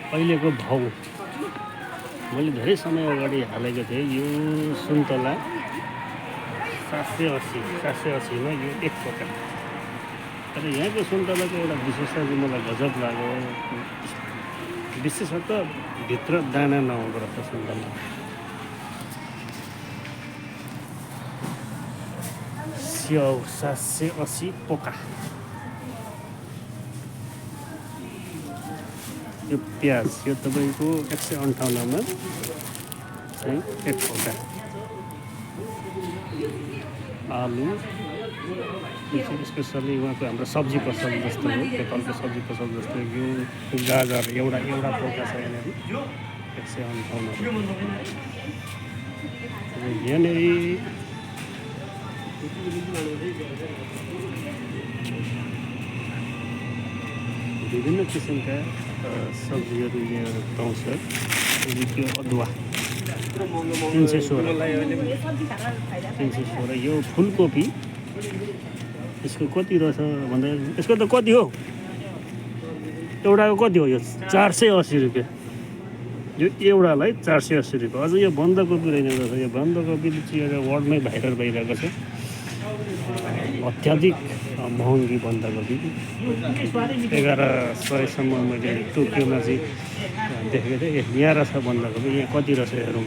अहिलेको भाउ मैले धेरै समय अगाडि हालेको थिएँ। यो सुन्तला 780मा यो एक पोका। तर यहाँको सुन्तलाको एउटा विशेषता चाहिँ मलाई गजब लाग्यो। विशेषतः भित्र दाना नहुँदो रहेछ सुन्तला। स्याउ 780 पोका। यो प्याज यो तपाईँको 158मा चाहिँ एक पोका। आलु स्पेसली उहाँको हाम्रो सब्जी पसल जस्तो हो, नेपालको सब्जी पसल जस्तो यो गाजर एउटा पोका छ यहाँनिर 158। यहाँनिर विभिन्न किसिमका सब्जीहरू यहाँ पाउँछ। त्यो अदुवा 316। यो फुलकोपी यसको कति रहेछ भन्दा यसको त कति हो, एउटाको कति हो? यो 480 रुपियाँ। यो एउटालाई 480 रुपियाँ। अझ यो बन्दाकोपी रहेन रहेछ। यो बन्दाकोपी चाहिँ वर्ल्डमै भाइरल भइरहेको छ। अत्याधिक महँगी बन्दाकोपी 1100सम्म मैले टोकियोमा चाहिँ देखेको थिएँ। यहाँ रहेछ बन्दाकोपी। यहाँ कति रहेछ हेरौँ।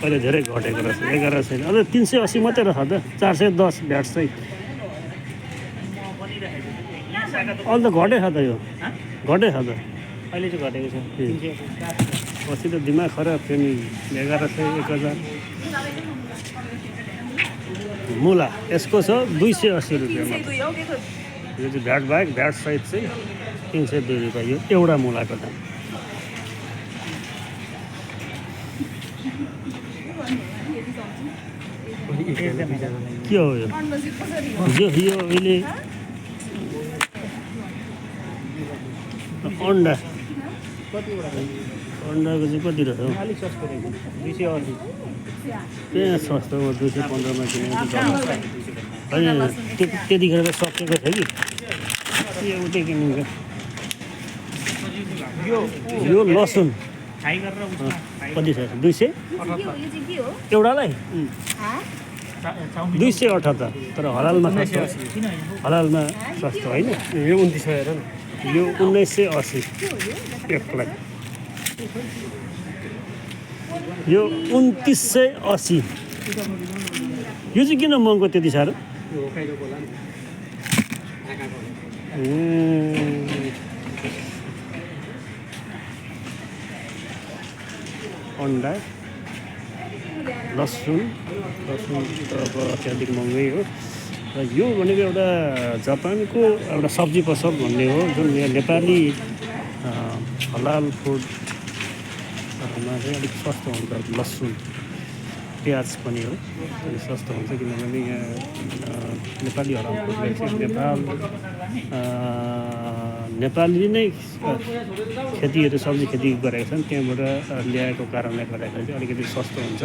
अहिले धेरै घटेको रहेछ, 1100। अझ 380 मात्रै रहेछ त, 410 भ्याट चाहिँ। अहिले त घटेछ त, यो घटेछ त, अहिले चाहिँ घटेको छ। पछि त दिमाग खराब थियो नि। 1100 1000। मुला यसको छ 280 रुपियाँमा। यो चाहिँ भ्याट बाहेक भ्याट सहित चाहिँ 302 रुपियाँ यो एउटा मुलाको दाम। के हो यो? यो अहिले अन्डा अन्डाको चाहिँ कति रहेछ? 280। त्यहाँ सस्तो हो, 215मा किनेको होइन। त्यतिखेर त सकिएको थियो कि उतै किनिन्छ। यो लसुन कति छ? 200 एउटालाई 278। तर हलालमा सस्तो, हलालमा सस्तो होइन। यो 2900 हेर न। यो 1980 एकलाई। यो 2980। यो चाहिँ किन महँगो त्यति साह्रो? अन्डा लसुन त अब अत्याधिक महँगै हो। र यो भनेको एउटा जापानको एउटा सब्जी पसल भन्ने हो, जुन यहाँ नेपाली हलाल फुडमा चाहिँ अलिक सस्तो हुन्छ। लसुन प्याज पनि हो, अलिक सस्तो हुन्छ। किनभने यहाँ नेपाली हलाल फुडले चाहिँ नेपाली नै खेतीहरू सब्जी खेती गरेका छन्, त्यहाँबाट ल्याएको कारणले गर्दाखेरि चाहिँ अलिकति सस्तो हुन्छ।